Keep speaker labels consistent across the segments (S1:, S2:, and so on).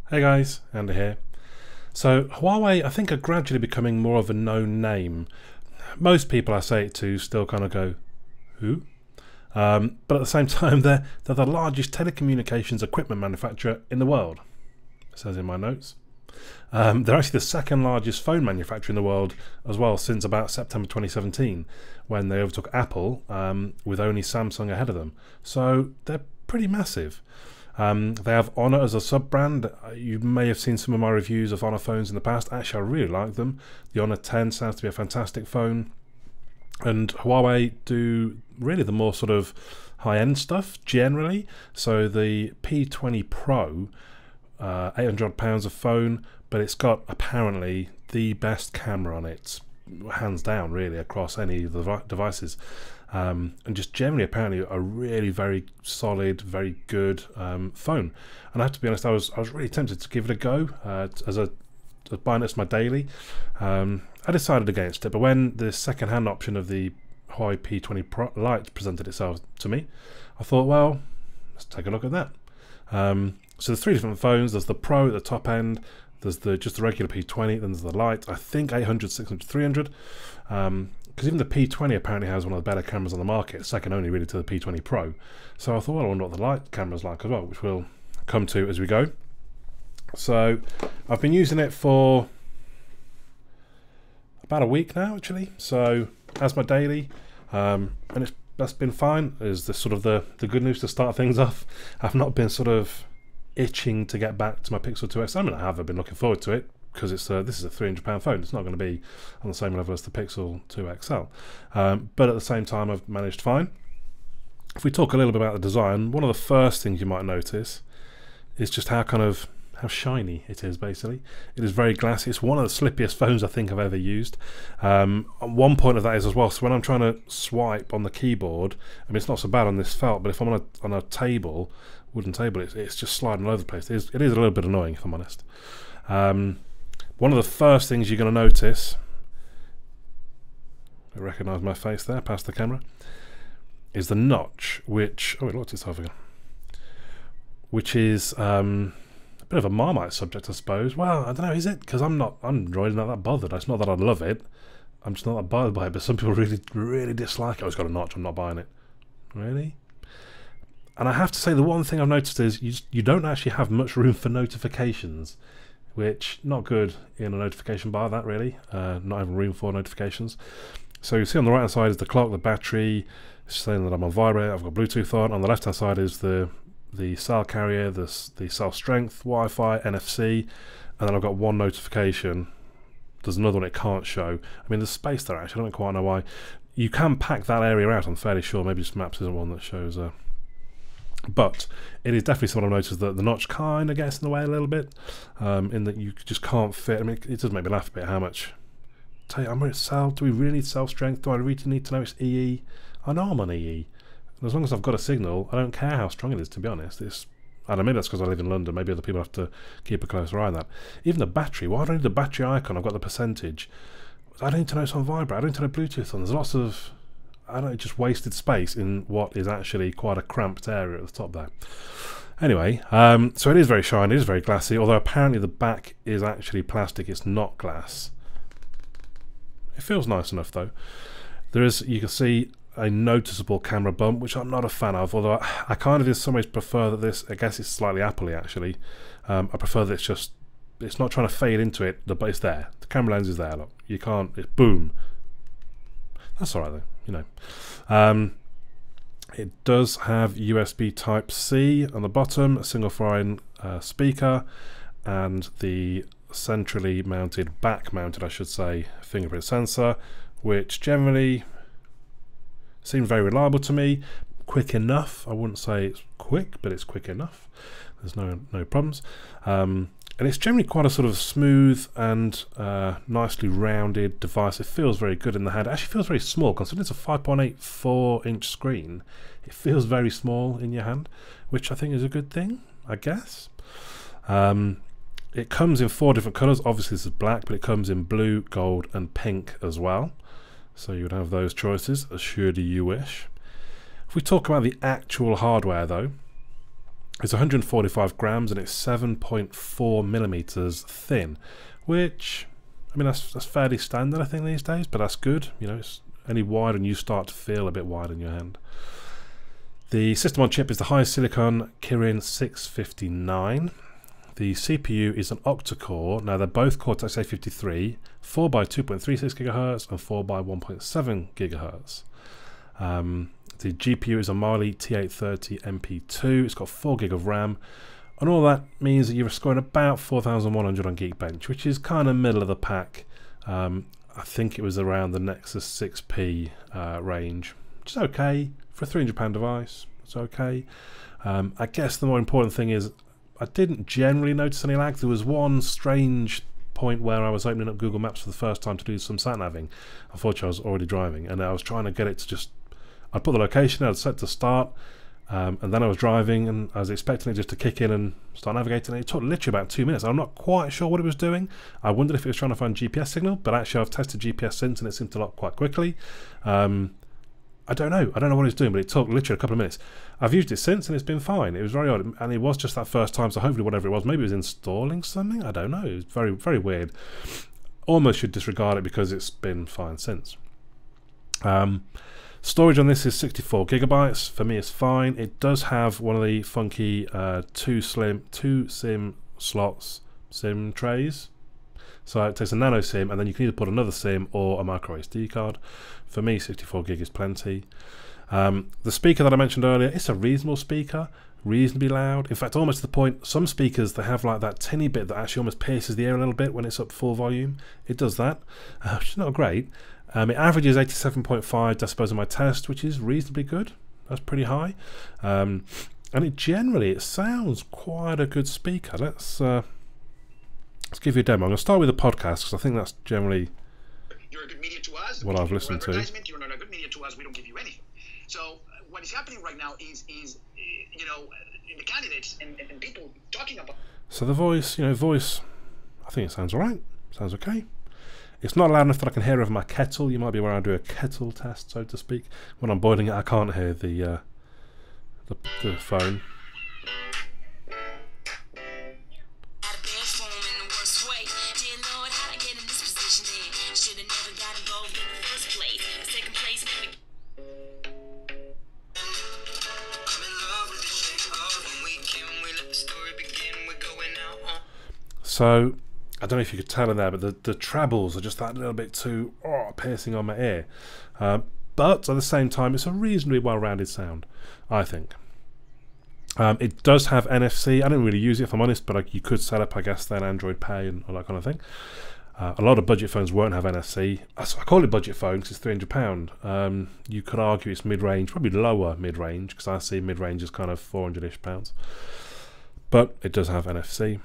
S1: Hey guys, Andy here. So Huawei, I think, are gradually becoming more of a known name. Most people I say it to still kind of go, who? But at the same time, they're the largest telecommunications equipment manufacturer in the world, it says in my notes. They're actually the second largest phone manufacturer in the world as well, since about September 2017, when they overtook Apple, with only Samsung ahead of them. So they're pretty massive. They have Honor as a sub-brand. You may have seen some of my reviews of Honor phones in the past. Actually, I really like them. The Honor 10 sounds to be a fantastic phone. And Huawei do really the more sort of high-end stuff, generally. So the P20 Pro, £800 a phone, but it's got apparently the best camera on it, hands down, really, across any of the devices. And just generally, apparently, a really very solid, very good phone. And I have to be honest, I was really tempted to give it a go as buying it as my daily. I decided against it, but when the second-hand option of the Huawei P20 Lite presented itself to me, I thought, well, let's take a look at that. So there's three different phones. There's the Pro at the top end. There's just the regular P20. Then there's the Lite. I think 800, 600, 300. Because even the P20 apparently has one of the better cameras on the market, second only really to the P20 Pro. So I thought, well, I wonder what the Lite camera's like as well, which we'll come to as we go. So I've been using it for about a week now, actually. So as my daily, and that's been fine. Is the sort of the good news to start things off. I've not been sort of itching to get back to my Pixel 2 XL. I mean, I have. I've been looking forward to it, because it's this is a £300 phone. It's not going to be on the same level as the Pixel 2 XL. But at the same time, I've managed fine. If we talk a little bit about the design, one of the first things you might notice is just how shiny it is, basically. It is very glassy. It's one of the slippiest phones I think I've ever used. One point of that is as well, so when I'm trying to swipe on the keyboard, I mean, it's not so bad on this felt, but if I'm on a table, wooden table, it's just sliding all over the place. It is a little bit annoying, if I'm honest. One of the first things you're going to notice, I recognise my face there past the camera, is the notch, which, oh, it locked itself again, which is a bit of a Marmite subject, I suppose. Well, I don't know, is it? Because I'm really not that bothered. It's not that I love it, I'm just not that bothered by it, but some people really, really dislike it. Oh, it's got a notch, I'm not buying it. Really? And I have to say, the one thing I've noticed is you don't actually have much room for notifications, which, not good in a notification bar, that really. Not even room for notifications. So you see on the right hand side is the clock, the battery, saying that I'm on vibrate, I've got Bluetooth on. On the left hand side is the cell carrier, the cell strength, Wi-Fi, NFC, and then I've got one notification. There's another one it can't show. I mean, there's space there actually, I don't quite know why. You can pack that area out, I'm fairly sure. Maybe just Maps isn't one that shows but it is definitely something I've noticed, that the notch kind of gets in the way a little bit, in that you just can't fit. I mean, it does make me laugh a bit how much. I'm going to cell. Do we really need cell strength? Do I really need to know it's EE? I know I'm on EE. And as long as I've got a signal, I don't care how strong it is, to be honest. I don't know, maybe that's because I live in London. Maybe other people have to keep a closer eye on that. Even the battery. Why do I need the battery icon? I've got the percentage. I don't need to know it's on vibrate. I don't need to know Bluetooth on. There's lots of, I don't know, just wasted space in what is actually quite a cramped area at the top there. Anyway, so it is very shiny, it is very glassy, although apparently the back is actually plastic, it's not glass. It feels nice enough though. There is, you can see, a noticeable camera bump, which I'm not a fan of, although I kind of in some ways prefer that this, I guess it's slightly Apple-y actually. I prefer that it's not trying to fade into it, but it's there. The camera lens is there, look. You can't, it's boom. That's alright though, you know. It does have USB Type-C on the bottom, a single foreign speaker, and the centrally mounted, back-mounted I should say, fingerprint sensor, which generally seems very reliable to me. Quick enough. I wouldn't say it's quick, but it's quick enough. There's no problems. And it's generally quite a sort of smooth and nicely rounded device. It feels very good in the hand. It actually feels very small, considering it's a 5.84 inch screen. It feels very small in your hand, which I think is a good thing, I guess. It comes in 4 different colours. Obviously this is black, but it comes in blue, gold and pink as well. So you would have those choices, should you wish. If we talk about the actual hardware though, It's 145 grams and it's 7.4 millimeters thin, which, I mean, that's fairly standard, I think, these days, but that's good. You know, it's any wider and you start to feel a bit wide in your hand. The system on chip is the Silicon Kirin 659. The CPU is an octa-core. Now, they're both Cortex A53, 4 by 2.36 gigahertz and 4 by 1.7 gigahertz. The GPU is a Mali T830 MP2. It's got 4 gig of RAM. And all that means that you're scoring about 4,100 on Geekbench, which is kind of middle of the pack. I think it was around the Nexus 6P range, which is okay for a £300 device. It's okay. I guess the more important thing is I didn't generally notice any lag. There was one strange point where I was opening up Google Maps for the first time to do some sat-naving. Unfortunately, I was already driving, and I was trying to get it to just... I'd put the location, I'd set to start, and then I was driving, and I was expecting it just to kick in and start navigating. And it took literally about 2 minutes. I'm not quite sure what it was doing. I wondered if it was trying to find GPS signal, but actually I've tested GPS since, and it seemed to lock quite quickly. I don't know what it's doing, but it took literally a couple of minutes. I've used it since and it's been fine. It was very odd, and it was just that first time, so hopefully whatever it was, maybe it was installing something, I don't know. It was very, very weird. Almost should disregard it because it's been fine since. Storage on this is 64 gigabytes. For me, it's fine. It does have one of the funky two SIM slots, SIM trays. So it takes a nano SIM, and then you can either put another SIM or a micro SD card. For me, 64 gig is plenty. The speaker that I mentioned earlier, it's a reasonable speaker, reasonably loud. In fact, almost to the point, some speakers, they have like that tinny bit that actually almost pierces the ear a little bit when it's up full volume. It does that, which is not great. It averages 87.5 decibels in my test, which is reasonably good. That's pretty high. And it sounds quite a good speaker. Let's give you a demo. I'm going to start with the podcast because I think that's generally
S2: you're a good media to us.
S1: what I've listened to.
S2: You're not a good media to us. We don't give you anything. So what is happening right now is you know, the candidates and people talking about.
S1: So the voice, I think it sounds alright. Sounds okay. It's not loud enough that I can hear over my kettle. You might be where I do a kettle test, so to speak. When I'm boiling it, I can't hear the phone. So, I don't know if you could tell in there, but the trebles are just that little bit too piercing on my ear. But at the same time, it's a reasonably well-rounded sound, I think. It does have NFC. I didn't really use it, if I'm honest, but you could set up, I guess, then Android Pay and all that kind of thing. A lot of budget phones won't have NFC. I call it budget phone because it's £300. You could argue it's mid-range, probably lower mid-range, because I see mid-range as kind of £400-ish. But it does have NFC.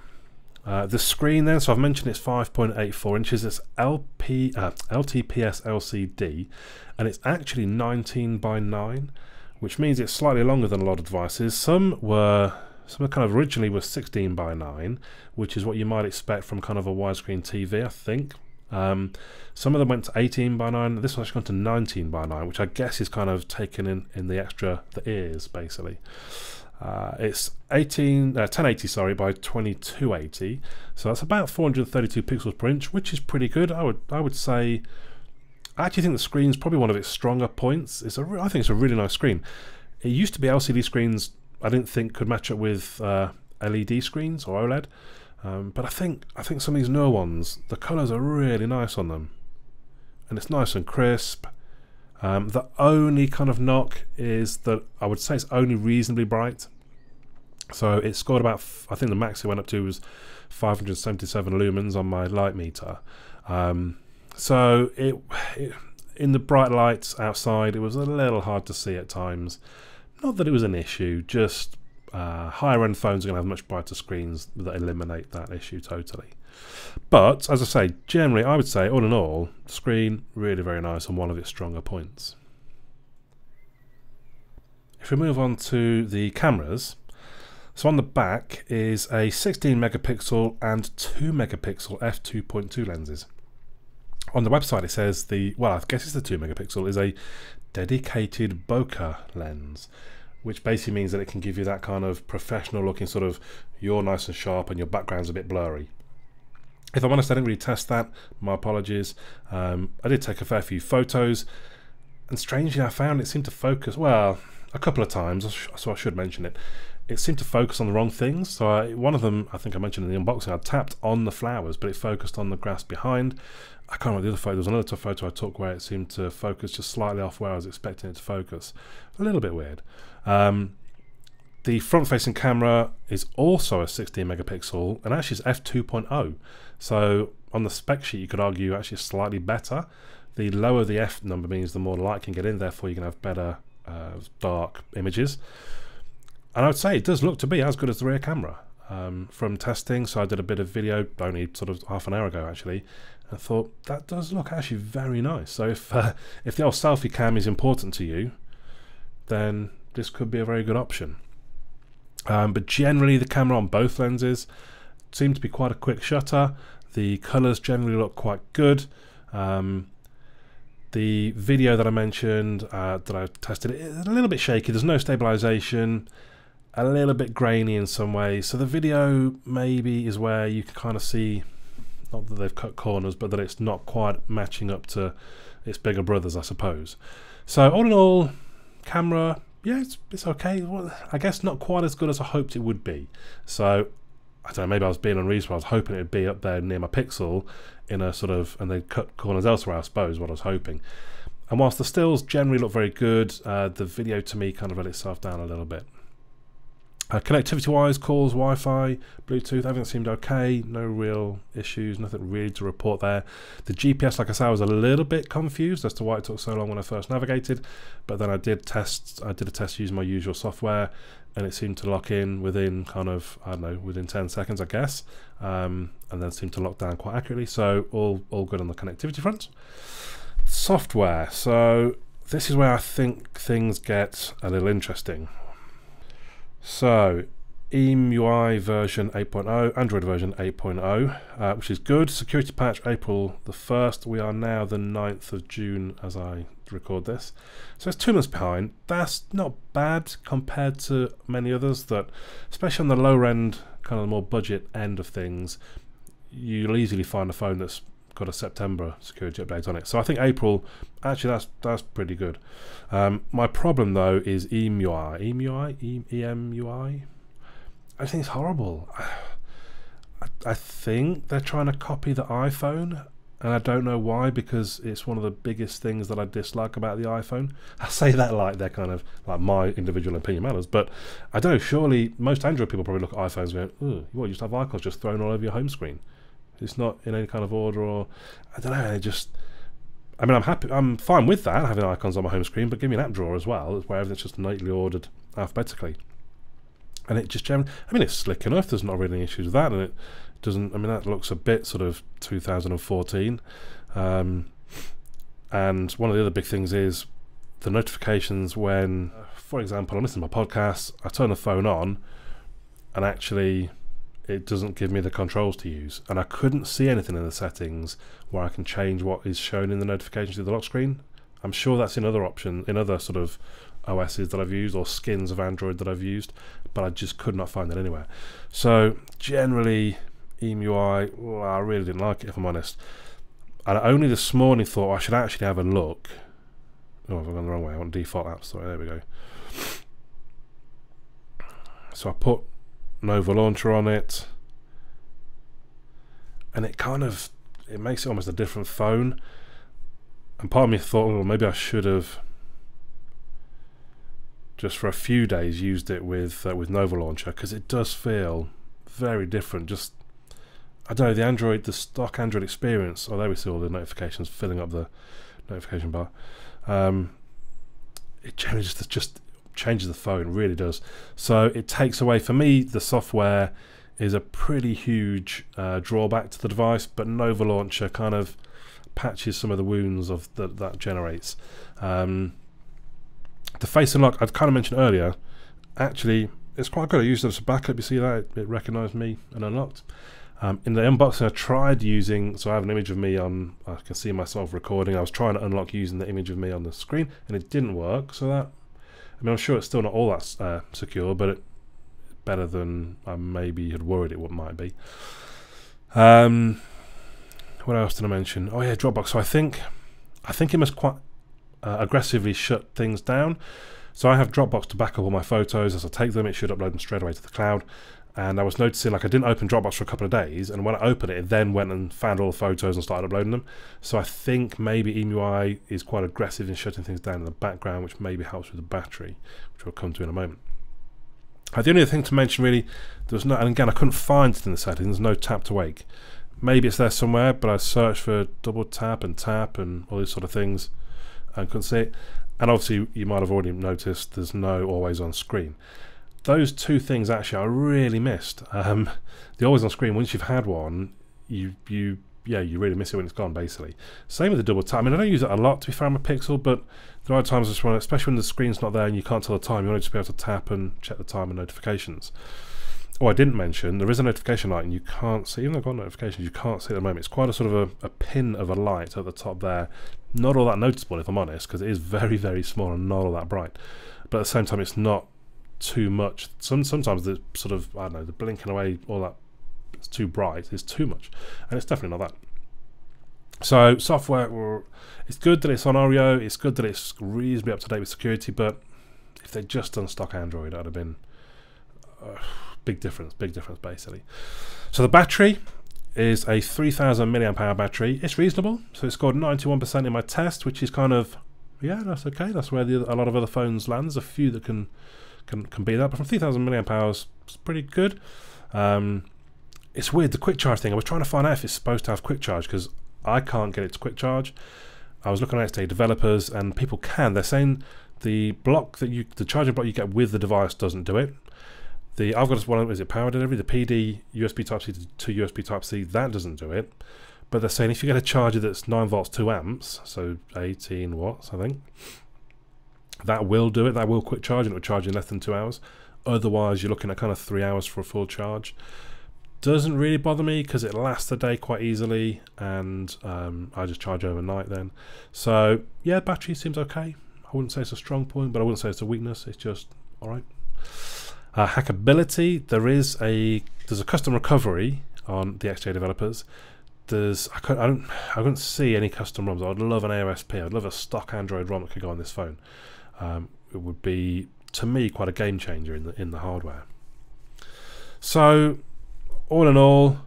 S1: The screen then, so I've mentioned it's 5.84 inches. It's LTPS LCD, and it's actually 19 by 9, which means it's slightly longer than a lot of devices. Some kind of originally were 16 by 9, which is what you might expect from kind of a widescreen TV, I think. Some of them went to 18 by 9. This one's actually gone to 19 by 9, which I guess is kind of taken in the ears, basically. It's 1080 by 2280, so that's about 432 pixels per inch, which is pretty good. I would say. I actually think the screen's probably one of its stronger points. I think it's a really nice screen. It used to be LCD screens I didn't think could match up with LED screens or OLED, but I think some of these newer ones, the colours are really nice on them, and it's nice and crisp. The only kind of knock is that I would say it's only reasonably bright. So it scored about, I think the max it went up to was 577 lumens on my light meter. So in the bright lights outside, it was a little hard to see at times. Not that it was an issue, just higher end phones are going to have much brighter screens that eliminate that issue totally. But as I say, generally I would say all in all, the screen really very nice and one of its stronger points. If we move on to the cameras, so on the back is a 16 megapixel and 2 megapixel f2.2 lenses. On the website it says I guess it's the 2 megapixel is a dedicated bokeh lens. which basically means that it can give you that kind of professional looking sort of, you're nice and sharp and your background's a bit blurry. If I'm honest, I didn't really test that. My apologies. I did take a fair few photos, and strangely I found it seemed to focus, well, a couple of times, so I should mention it. It seemed to focus on the wrong things. So one of them, I think I mentioned in the unboxing, I tapped on the flowers, but it focused on the grass behind. I can't remember the other photo. There was another photo I took where it seemed to focus just slightly off where I was expecting it to focus. A little bit weird. The front-facing camera is also a 16 megapixel, and actually it's f2.0. So on the spec sheet, you could argue actually slightly better. The lower the f number means the more light can get in, therefore you can have better dark images. And I would say it does look to be as good as the rear camera from testing. So I did a bit of video only sort of half an hour ago actually, and thought that does look actually very nice. So if the old selfie cam is important to you, then this could be a very good option. But generally the camera on both lenses seemed to be quite a quick shutter. The colours generally look quite good. The video that I mentioned that I tested is a little bit shaky. There's no stabilization, a little bit grainy in some ways. So the video maybe is where you can kind of see, not that they've cut corners, but that it's not quite matching up to its bigger brothers, I suppose. So all in all, camera, yeah, it's okay. Well, I guess not quite as good as I hoped it would be. So I don't know, maybe I was being unreasonable. I was hoping it would be up there near my Pixel in a sort of, and they cut corners elsewhere, I suppose, what I was hoping. And whilst the stills generally look very good, the video to me kind of let itself down a little bit. Connectivity wise, calls, Wi-Fi, Bluetooth, everything seemed okay. No real issues, nothing really to report there. The GPS, like I said, I was a little bit confused as to why it took so long when I first navigated, but then I did a test using my usual software, and it seemed to lock in within kind of, I don't know, within 10 seconds, I guess, and then seemed to lock down quite accurately. So all good on the connectivity front. Software, so this is where I think things get a little interesting. So EMUI version 8.0, Android version 8.0, which is good. Security patch April the 1st. We are now the 9th of June as I record this. So it's 2 months behind. That's not bad compared to many others that, especially on the lower end, kind of the more budget end of things, you'll easily find a phone that's got a September security update on it. So I think April, actually that's pretty good. My problem though is EMUI. I think it's horrible. I think they're trying to copy the iPhone, and I don't know why, because it's one of the biggest things that I dislike about the iPhone. I say that like they're kind of like my individual opinion matters, but I don't know, surely most Android people probably look at iPhones going, oh, you just have icons just thrown all over your home screen. It's not in any kind of order, or I don't know, I mean, I'm fine with that, having icons on my home screen, but give me an app drawer as well, where everything's just neatly ordered alphabetically. And it just generally, I mean, it's slick enough, there's not really any issues with that, and it doesn't, I mean, that looks a bit sort of 2014. And one of the other big things is the notifications when, for example, I'm listening to my podcast, I turn the phone on, and actually it doesn't give me the controls to use, and I couldn't see anything in the settings where I can change what is shown in the notifications to the lock screen. I'm sure that's in other sort of OSs that I've used, or skins of Android that I've used, but I just could not find it anywhere. So generally EMUI, well, I really didn't like it, if I'm honest. And I only this morning thought I should actually have a look. Oh, I've gone the wrong way. I want default apps. Sorry, there we go. So I put Nova Launcher on it, and it makes it almost a different phone. And part of me thought, well, maybe I should have just for a few days used it with Nova Launcher, because it does feel very different. Just, I don't know, the stock Android experience. Oh, there we see all the notifications filling up the notification bar. It generally just changes the phone, really does. So it takes away, for me, the software is a pretty huge drawback to the device, but Nova Launcher kind of patches some of the wounds of that generates. The face unlock, I've kind of mentioned earlier, actually it's quite good. I used it as a backup. You see that it recognized me and unlocked. In the unboxing I tried using, so I have an image of me on, I can see myself recording. I was trying to unlock using the image of me on the screen, and it didn't work, so that mean, I'm sure it's still not all that secure, but it's better than I maybe had worried it might be. What else did I mention? Oh yeah, Dropbox. So I think it must quite aggressively shut things down. So I have Dropbox to back up all my photos. As I take them, it should upload them straight away to the cloud. And I was noticing, like, I didn't open Dropbox for a couple of days, and when I opened it, it then went and found all the photos and started uploading them. So I think maybe EMUI is quite aggressive in shutting things down in the background, which maybe helps with the battery, which we'll come to in a moment. The only other thing to mention, really, there was no, and again, I couldn't find it in the settings. There's no tap to wake. Maybe it's there somewhere, but I searched for double tap and all these sort of things and couldn't see it. And obviously, you might have already noticed there's no always on screen. Those two things actually I really missed. The always on screen, once you've had one, you really miss it when it's gone, basically. Same with the double tap. I mean, I don't use it a lot, to be fair, on a Pixel, but there are times I just want to, especially when the screen's not there and you can't tell the time, you want to just be able to tap and check the time and notifications. Oh, I didn't mention, there is a notification light and you can't see, even though I've got notifications, you can't see it at the moment. It's quite a sort of a pin of a light at the top there. Not all that noticeable, if I'm honest, because it is very, very small and not all that bright. But at the same time, it's not too much. Sometimes the sort of, I don't know, the blinking away, all that, it's too bright, it's too much. And it's definitely not that. So software, it's good that it's on Oreo, it's good that it's reasonably up to date with security, but if they'd just done stock Android, that would have been big difference basically. So the battery is a 3000 milliamp hour battery. It's reasonable, so it scored 91% in my test, which is kind of, yeah, that's okay. That's where a lot of other phones land. There's a few that can beat that, but from 3000 milliamp hours, it's pretty good. It's weird, the quick charge thing. I was trying to find out if it's supposed to have quick charge, because I can't get it to quick charge. I was looking at XDA developers, and people can. They're saying the charging block you get with the device doesn't do it. I've got one, is it power delivery? The PD USB Type-C to USB Type-C, that doesn't do it. But they're saying if you get a charger that's 9 volts 2 amps, so 18 watts I think, that will do it. That will quick charge, and it will charge in less than 2 hours. Otherwise you're looking at kind of 3 hours for a full charge. Doesn't really bother me because it lasts a day quite easily, and I just charge overnight then. So yeah, battery seems okay. I wouldn't say it's a strong point, but I wouldn't say it's a weakness. It's just alright. Hackability, there's a custom recovery on the XJ developers. I couldn't see any custom ROMs. I'd love an AOSP. I'd love a stock Android ROM that could go on this phone. It would be, to me, quite a game changer in the hardware. So all in all,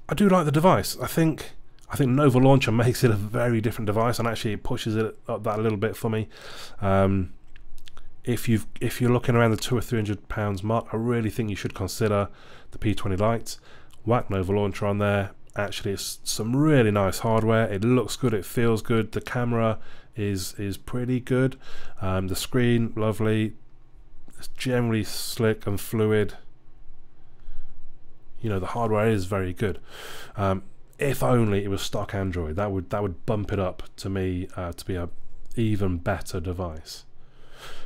S1: I do like the device. I think Nova Launcher makes it a very different device, and actually it pushes it up that a little bit for me. If you're looking around the £200 or £300 mark, I really think you should consider the P20 Lite. Whack Nova Launcher on there. Actually, it's some really nice hardware. It looks good, it feels good. The camera is pretty good. The screen, lovely. It's generally slick and fluid. You know, the hardware is very good. If only it was stock Android, that would bump it up to me to be a even better device.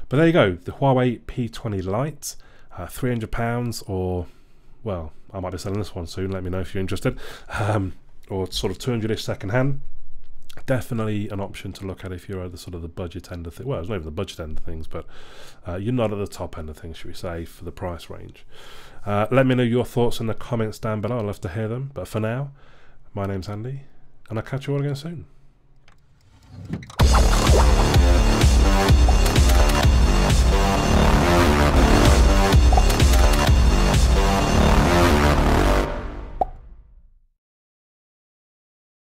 S1: But there you go, the Huawei P20 Lite, £300, or, well, I might be selling this one soon, let me know if you're interested, or sort of 200-ish second hand. Definitely an option to look at if you're at the sort of the budget end of things. Well, it's not even the budget end of things, but you're not at the top end of things, should we say, for the price range. Let me know your thoughts in the comments down below. I'd love to hear them. But for now, my name's Andy, and I'll catch you all again soon.